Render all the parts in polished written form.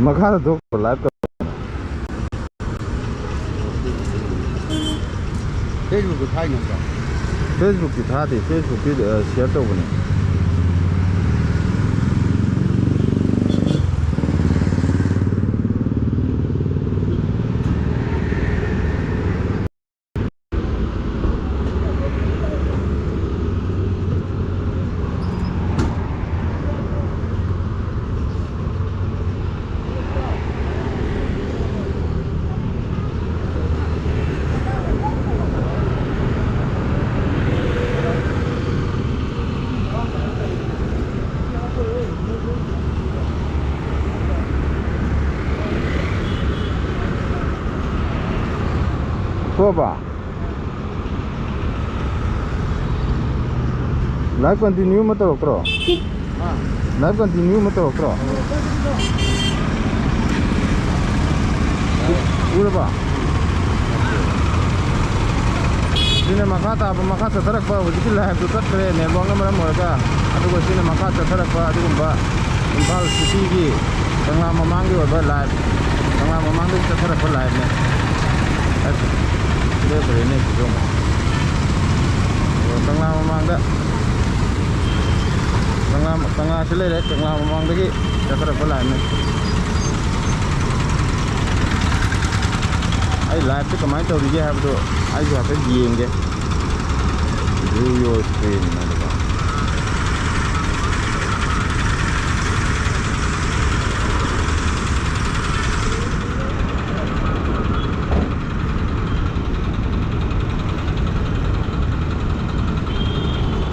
मखा तो लाइव कर फेसबुक थाई नंबर फेसबुक की था दे फेसबुक की शेयर तो बने लाइव कंटिन्यू मत करो लाइव कंटिन्यू मत करो पूरा सिने मखा ताब मखा चथरक हूँ लाइव चतरे नेटवर्क मरम सिने मखा चथरक इम्फाल सिटी की कंगला ममांग लाइव कंगला ममांग चथरक लाइव ने कंगला ममांग कंगला से ले कंगला ममांग चथरक लाइव आई लाइव से कमाई तौरीगे है येंगे वीडियो स्क्रीन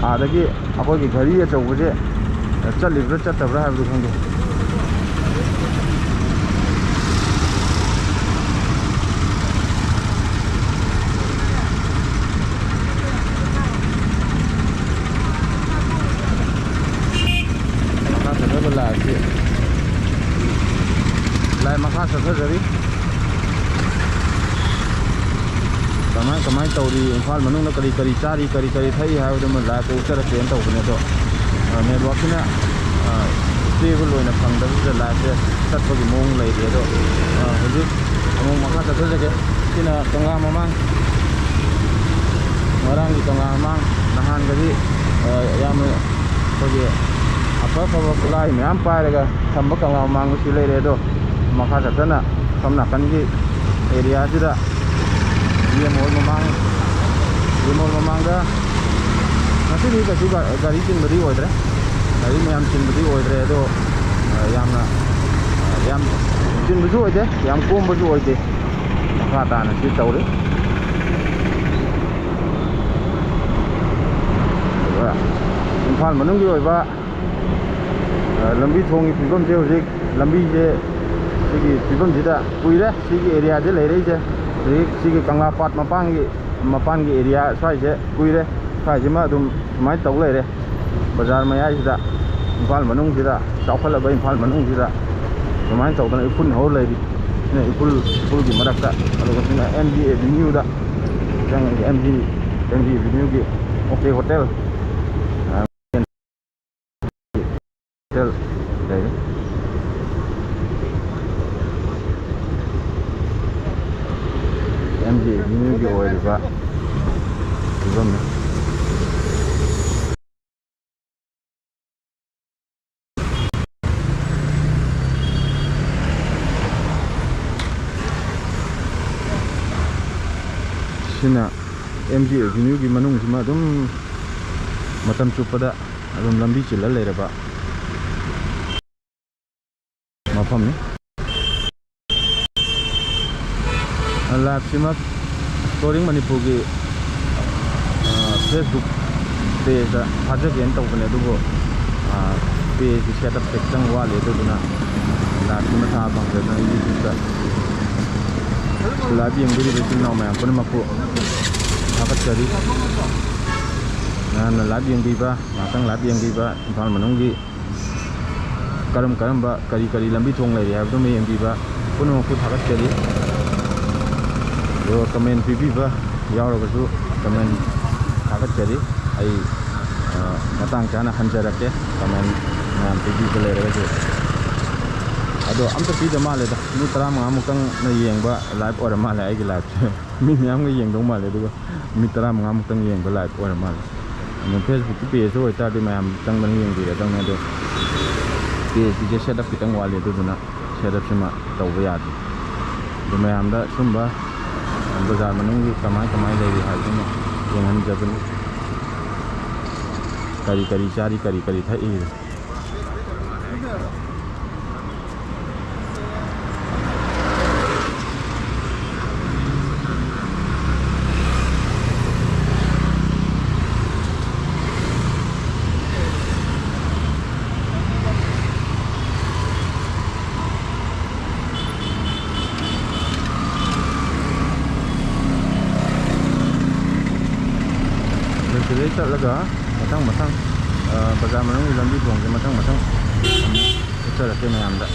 आदगी अखोई घड़ी अचौबसे चलिब्रा चतब्रा है खंगे लाइव मखा चथजरी कमाई तौरी इम्फाल मनुंग करी करी चारी करी करी थई है लाइव उचरके तौबने नेटवर्क स्टेबल फंगद लाइव से चटपी मौं लेरे हूँ मखा चथजगे कंगला ममांग की कंगला ममांग नहानगदी अफ अफब खुलाई मैम पायरगा थंब कंगला ममांग लेरे मखा चथना सम नाकन की एरिया येमोल ममांग गाड़ी चिंबदी गाड़ी मैम चिंबदी चिंबू कोंबू मखा ताना तौरी इम्फाल मनुंगी लंबी थोंगी फिवम से हूँ लंबी से फिवम से कुरे एरिया से लेरईसे कंगला पाट मपान की एरिया स्वाइसे कुरे स्वाइसे सूमाय तौ लेरे बाजार मयाद इम्फाल मनुंग चौखलब इम्फाल मनुंग सूमाय तौदना इफुल हो लेरी इफुल की मरक्ता MG एवेन्यू MG एवेन्यू की ओके होटल MG एवेन्यू की फिवम MG एवेन्यू की मनुंग मतम चुपदा लंबी चिल्ला लेरबा मफम लाइव सिमा स्टोरिंग मणिपुर की फेसबुक पेज थाजगेन तौबने पेज की सेटअप खितंग वाले लाइव सिमा था फंगदना यूट्यूब लाइव यंगदी नाव मैम पुनमकु थागतरी लाइव यंगीबा लाइव यंगीबा इम्फाल मनुंगी करम करी लंबी थोंग लेरी है यंगीबा पुनमकु थागतरी कमेंट पीबीबा यावरगसु कमेंट थागतरी आई मतंग चाना हंजरके कमेंट मैम पीबीबा लेरगसु ꯑꯗꯣ ꯑꯝꯇ ꯄꯤꯗ ꯃꯥꯜꯂꯦꯗ ꯃꯤ 15ꯃꯨꯛꯇꯪꯅ ꯌꯦꯡꯕ ꯂꯥꯏꯚ ꯑꯣꯏꯔ ꯃꯥꯜꯂꯦ ꯑꯩꯒꯤ ꯂꯥꯏꯚꯁꯦ ꯃꯤ ꯃꯌꯥꯝꯒ ꯌꯦꯡꯗꯧ ꯃꯥꯜꯂꯦ ꯑꯗꯨꯒ ꯃꯤ 15ꯃꯨꯛꯇꯪ ꯌꯦꯡꯕ ꯂꯥꯏꯚ ꯑꯣꯏꯔ ꯃꯥꯜꯂꯦ ꯑꯗꯣ ꯐꯦꯁꯕꯨꯛꯀꯤ ꯄꯦꯖꯇ ꯑꯣꯏꯇꯥꯔꯗꯤ ꯃꯌꯥꯝ ꯆꯪꯗꯅ ꯌꯦꯡꯕꯤꯔꯗꯧꯅꯦ ꯑꯗꯣ ꯄꯦꯖꯀꯤꯁꯦ ꯁꯦꯠꯑꯞ ꯈꯤꯇꯪ ꯋꯥꯠꯂꯤ ꯑꯗꯨꯗꯨꯅ ꯁꯦꯠꯑꯞꯁꯤꯃ ꯇꯧꯕ ꯌꯥꯗꯦ ꯑꯗꯣ ꯃꯌꯥꯝꯗ ꯁꯨꯝꯕ ꯕꯖꯥꯔ ꯃꯅꯨꯡꯒꯤ ꯀꯃꯥꯏ ꯂꯩꯔꯤ ꯍꯥꯏꯕꯗꯨꯃ ꯌꯦꯡꯍꯟꯖꯕꯅꯤ ꯀꯔꯤ ꯀꯔꯤ ꯆꯥꯔꯤ ꯀꯔꯤ ꯀꯔꯤ ꯊꯛꯏ ꯁꯤꯗꯩ ꯆꯠꯂꯒ ꯃꯊꯪ ꯕꯖꯥꯔ ꯃꯅꯨꯡꯒꯤ ꯂꯝꯕꯤ ꯊꯣꯡꯁꯦ ꯃꯊꯪ ꯑꯃꯨꯛ ꯎꯠꯆꯔꯛꯀꯦ ꯃꯌꯥꯝꯗ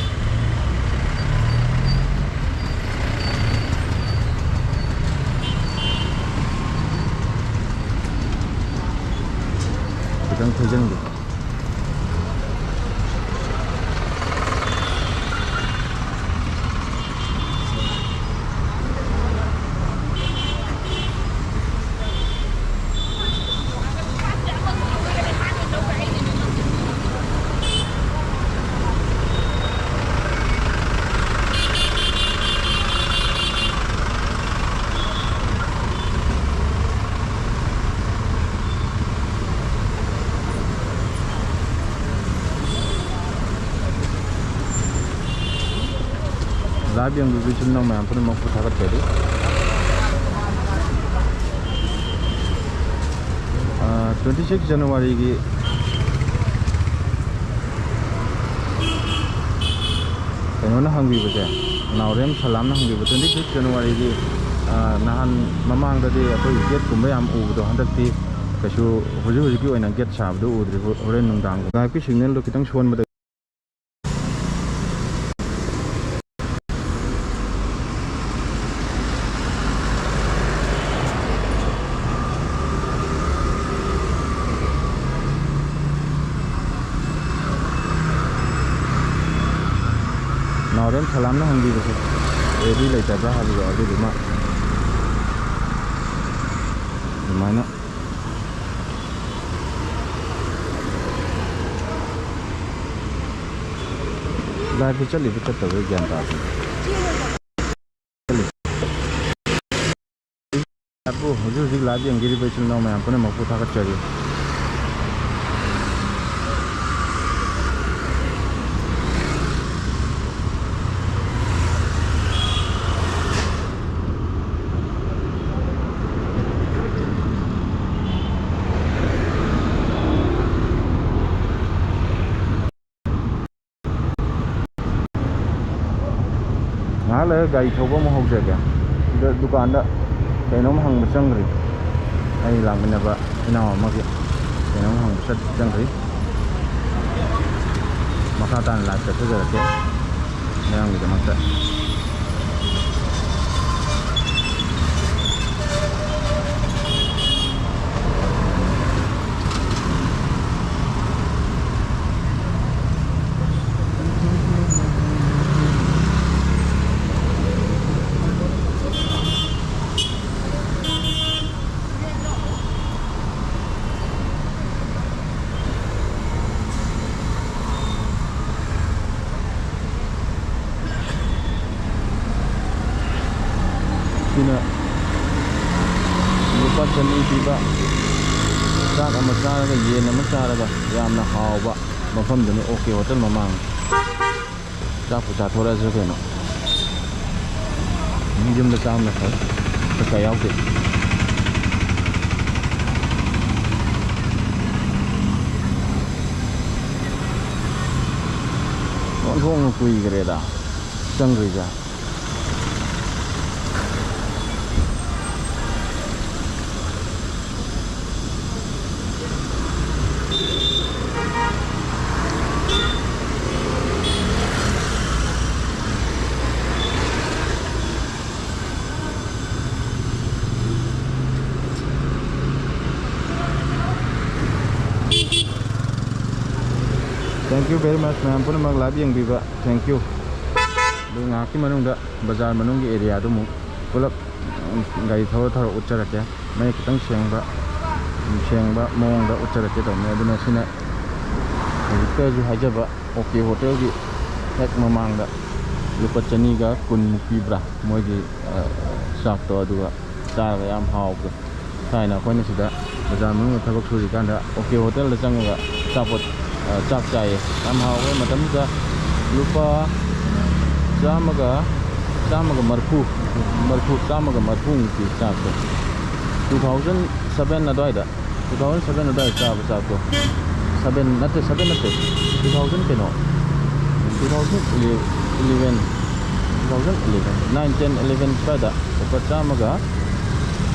खितंग थैजनगे live yang dibikin nama yang pernah mau putar tadi 26 January की कहीं ना हंगी बजे नावरेम सलाम ना हंगी बजे 26 January की नाहन ममांग दे अकोई गेट कुंबे हम उबदो हंदकती कशु हुजु की ओइना गेट साबदो उद्रि होरेन नुंदांग लाइव की सिग्नल लो कितंग सोन बदे नावरेम सलाम ना हंगी बजे रेडी लेता बा हाबो अदुमा दुमाना लाइव पे चली भी चलते हुए ज्ञान ताकि आपको हुजूर जी लाइव अंगीरी पे चलना मैं आपने मौका था कर चाहिए ꯉꯥꯏꯍꯥꯛ ꯂꯩꯔꯒ ꯒꯥꯔꯤ ꯊꯧꯕ ꯑꯃꯨꯛ ꯍꯧꯖꯒꯦ ꯁꯤꯗ ꯗꯨꯀꯥꯟꯗ ꯀꯩꯅꯣꯝ ꯍꯪꯕ ꯆꯪꯈ꯭ꯔꯤ ꯑꯩ ꯂꯥꯛꯃꯤꯟꯅꯕ ꯏꯅꯥꯎ ꯑꯃꯒꯤ ꯀꯩꯅꯣꯝ ꯍꯪꯕ ꯆꯪꯈ꯭ꯔꯤ ꯃꯈꯥ ꯇꯥꯅ live ꯆꯠꯊꯖꯔꯛꯀꯦ ꯃꯌꯥꯝꯒꯤꯗꯃꯛꯇ sini lupa chani piba chak ama charaga yen ama charaga yamna hawba mafamdani okay hotel mamang chak pu chathora je keno yumda chamna ka yauke hong kui greda changrija Thank you very much, ma'am. Pun mag live yang biba. Thank you. ꯑꯗꯨ ꯉꯥꯏꯍꯥꯛꯀꯤ ꯃꯅꯨꯡꯗ ꯕꯖꯥꯔ ꯃꯅꯨꯡꯒꯤ ꯑꯦꯔꯤꯌꯥꯗꯨ ꯑꯃꯨꯛ ꯄꯨꯂꯞ ꯒꯥꯔꯤ ꯊꯧꯔ ꯎꯠꯆꯔꯛꯀꯦ ꯃꯌꯦꯛ ꯈꯤꯇꯪ ꯁꯦꯡꯕ ꯃꯑꯣꯡꯗ ꯎꯠꯆꯔꯛꯀꯦ ꯇꯧꯕꯅꯦ ꯑꯗꯨꯅ ꯁꯤꯅ ꯍꯧꯖꯤꯛꯇꯁꯨ ꯍꯥꯏꯖꯕ ꯑꯣꯀꯦ ꯍꯣꯇꯦꯜꯒꯤ ꯍꯦꯛ ꯃꯃꯥꯡꯗ ꯂꯨꯄꯥ 210 ꯄꯤꯕ꯭ꯔꯥ ꯃꯣꯏꯒꯤ ꯆꯥꯛꯇꯣ ꯑꯗꯨꯒ ꯆꯥꯔꯒ ꯌꯥꯝ ꯍꯥꯎꯕꯗꯣ ꯊꯥꯏꯅ ꯑꯩꯈꯣꯏꯅ ꯁꯤꯗ ꯕꯖꯥꯔ ꯃꯅꯨꯡꯗ ꯊꯕꯛ ꯁꯨꯔꯤꯀꯥꯟꯗ ꯑꯣꯀꯦ ꯍꯣꯇꯦꯜꯗ ꯆꯪꯉꯒ ꯆꯥꯛ ꯆꯥꯏꯌꯦ ꯌꯥꯝ ꯍꯥꯎꯋꯦ ꯃꯇꯝꯗꯨꯗ ꯂꯨꯄꯥ 130 ꯆꯥꯛꯇꯣ 2007 ꯑꯗꯨꯋꯥꯏꯗ ꯆꯥꯕ ꯆꯥꯛꯇꯣ 7 ꯅꯠꯇꯦ 2000 ꯀꯩꯅꯣ 2011 9, 10, 11 ꯁ꯭ꯋꯥꯏꯗ ꯂꯨꯄꯥ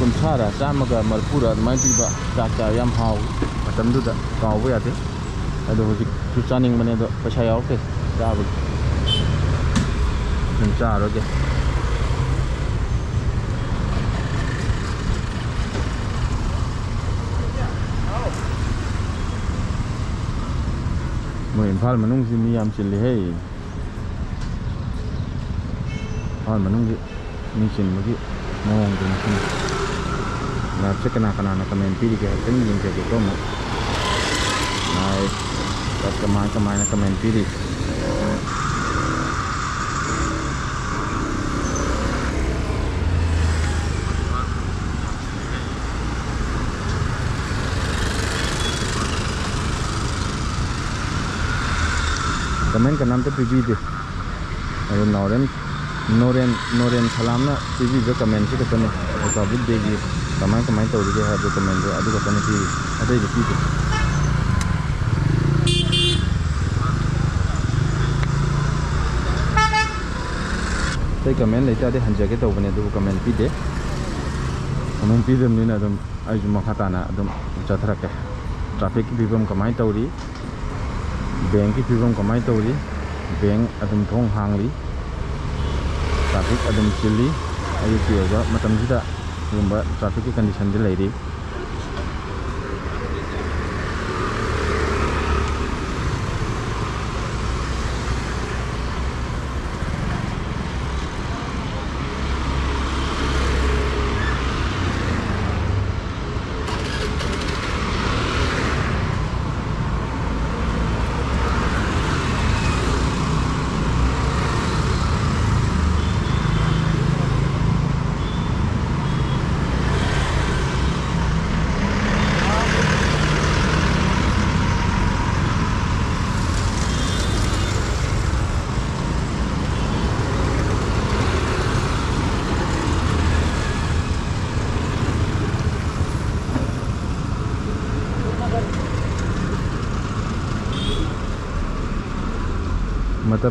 130ꯔ 130ꯔ ꯑꯗꯨꯃꯥꯏꯅ ꯄꯤꯕ ꯆꯥꯛ ꯆꯥ ꯌꯥꯝ ꯍꯥꯎ ꯃꯇꯝꯗꯨꯗ ꯀꯥꯎꯕ ꯌꯥꯗꯦ ꯑꯗꯣ ꯍꯧꯖꯤꯛꯁꯨ ꯆꯥꯅꯤꯡꯕꯅꯦ ꯑꯗꯣ ꯄꯩꯁꯥ ꯌꯥꯎꯔꯛꯇꯦ ꯆꯥꯕꯒꯤ ꯑꯗꯨꯝ ꯆꯥꯔꯒꯦ ꯃꯣꯏ ꯏꯝꯐꯥꯜ ꯃꯅꯨꯡꯁꯤ ꯃꯤ ꯌꯥꯝ ꯆꯤꯜꯂꯤꯍꯦ ꯏꯝꯐꯥꯜ ꯃꯅꯨꯡꯒꯤ ꯃꯤ ꯆꯤꯟꯕꯒꯤ ꯃꯑꯣꯡꯗꯨꯅꯤ ꯁꯤꯅꯤ ꯂꯥꯏꯚꯁꯦ ꯀꯅꯥꯅ ꯀꯃꯦꯟ ꯄꯤꯔꯤꯒꯦ ꯍꯥꯏꯐꯦꯠꯇꯪ ꯌꯦꯡꯖꯒꯦꯀꯣ ꯑꯃꯨꯛ ꯀꯃꯥꯏꯅ ꯀꯃꯦꯟ ꯄꯤꯔꯤ कमेंट कनामते पीबीदे अदो नोरेन सलामना पीबीबे कमेंट से कतने रिपब्लिक डे की कमाई तौरीगे है कमेंट अदु कतने पीरी अदई पीदे तई कमेंट लेतादे हंजगे तौबने अदु कमेंट पीदमनिना अदुम आइजु मखाताना अदुम चथरके ट्रैफिक की फिवम कमाई तौरी बैंक की फिवम कमाई तौरी बैंक अदुम थोंग हांगली ट्रैफिक अदुम चिल्ली अयुकी ओगा मतमजिदा गुंबा ट्रैफिक की कंडीशन दे लेरी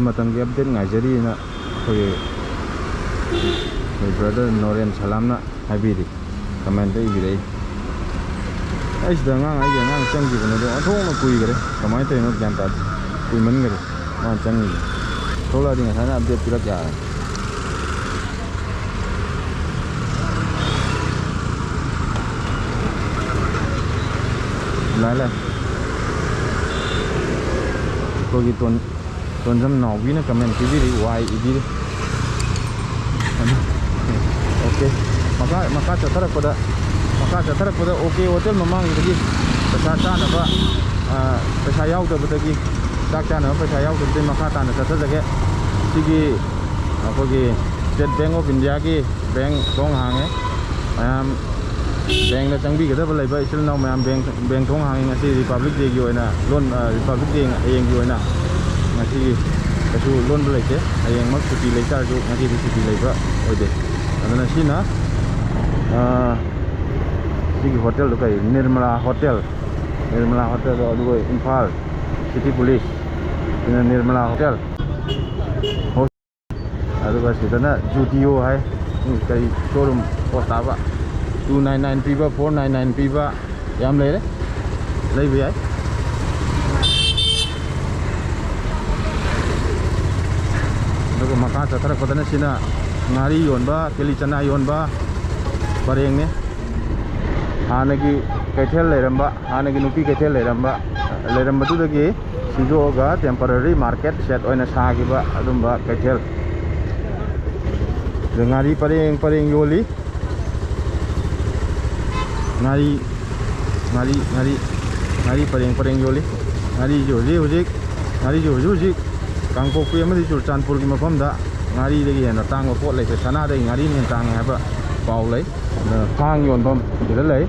मतम की अपडेट नाइजरी ना कोई ब्रदर नोरेन सलामना हाइबीरी कमेंट इबीरे ऐसदा ngang चंगीबने दो अथोंग कुइगरे कमाई तैनो ग्यान ता कुइमनगरे मा चंगी थोलादि ngana अपडेट पिरक या लाला कोगी तोंजम नावी ने कमेंट पीबीरी वाई इबीरी ओके मका चथरकपदा ओके होटल ममांगदगी पैसा चानबा पैसा यावदबदगी चाक चानबा पैसा यावदबदगी मका ताना चथजगे सिगी अखोगी स्टेट बैंक ऑफ इंडिया की बैंक थोंग हांगे मैम बैंक दा चंगबीगदब लेबा इसिल नाव मैम बैंक थोंग हांगे ngasi रिपब्लिक डे की ओइना लोन रिपब्लिक डे हयेंग की ओइना ngasi kasu loan belai hayang mak suti lecar ju ngasi di suti leba oide adana sina sigi hotel do kai Nirmala hotel do Imphal city police ina Nirmala hotel aduga sidana Judio hai kai showroom posta ba 299 piba 499 piba yam lei yai मका चथरकपदना सिना ngari yonba kelicana yonba barengne hanagi kaithel leramba hanagi nupi kaithel lerambadudagi sijoga temporary market set oina sagiba adumba kaithel ngari pareng yoli ngari pareng yoli ngari hujik ngari hujik Kangpokpi amadi Churachandpur ki mafamda ngari dagi hena tangba pot lei se sana dagi ngari ni tang haba pau lei khang yonbam sida lei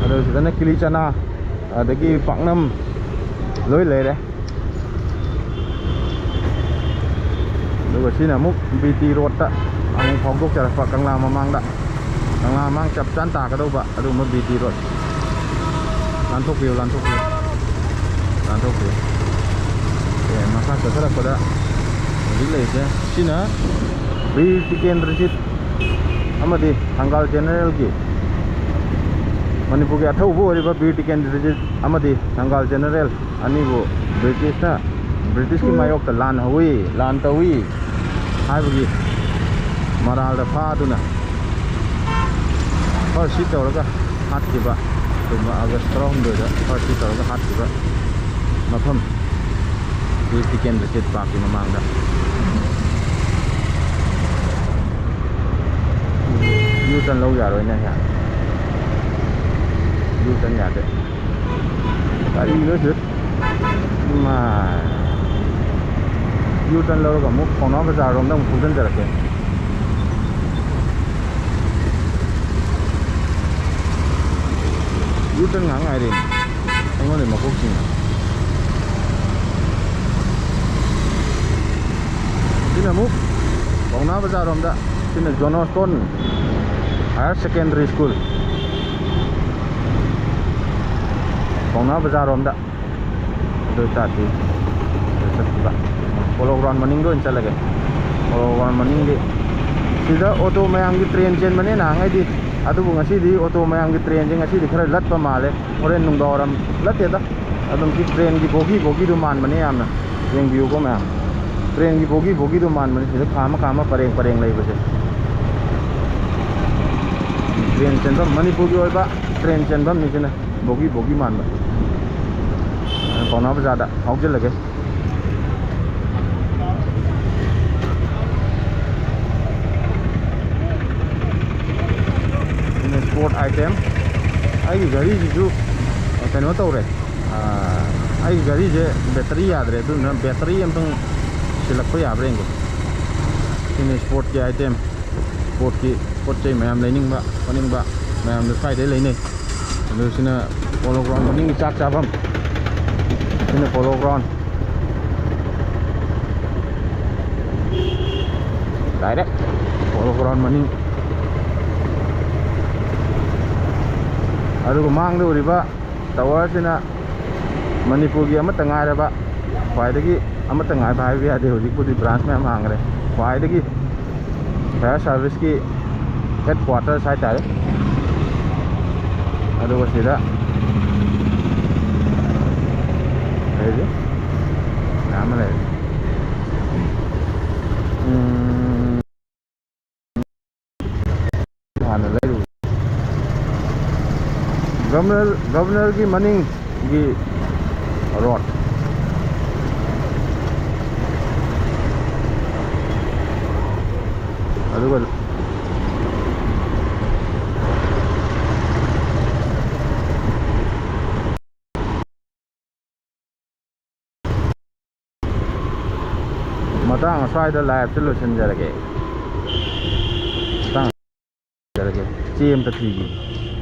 ado sidana kili chana adagi paknam loi lei re aduga sina muk BT road ta ang phongdok charapa Kangla mamang da Kangla mamang chap chan ta ka ba adu ma BT road lan thok view maka setelah pada village ya sini BT Kendrajit amadi Tanggal General ki Manipur ki athau bo riba BT Kendrajit amadi Tanggal General ani bo British ki mayok ta lan tawi hai bagi maral da pha duna first sit tawraga hat ki ba tuma August strong do da first sit tawraga hat ki ba mafam BT Kendrajit park ki mamang da yu tan lâu ya rồi nè ya yu tan ya đấy tại đi nữa chứ mà yu tan lâu cả một phòng nó bây giờ rồi đông phụ dân giờ kìa yu tan ngắn ngày đi anh có để mà quốc trình ini muk Bangna Bazar Romda sini Johnston Higher Secondary School Bangna Bazar Romda itu tadi sesuatu kalau ground maning do insya Allah kalau ground maning di sida auto mayang di train chain mana na ngai di adu bunga si di auto mayang di train chain ngasi di khara lat pa male oren nung doram lat ya da adum ki train di bogi du man mana amna yang view ko ma train ki bogi du man man se khama pareng lai base train chen bam Manipur ki oiba train chen bam ni chena bogi man ba Bangna Bazar da hok jel lage ini sport item ai ki gari ji ju kano tau re ai ki gari je battery yaad re tu na battery am tung silak ko ya breng ko ini sport ki item sport ki pot chai mayam lening ba mayam de fai de lei nei lu sina polo ground maning chak chabam sina polo ground direct polo ground maning aduga mang de riba tower sina Manipur ki amata ngai ra ba khwaidagi amata ngai ba bi ade hoji pudi branch me mang re khwaidagi fire service ki headquarter sai ta aduga sida ready nama le hana le governor ki maning ki road aduga matang aswai da live solution jarage tang jarage cm ta 3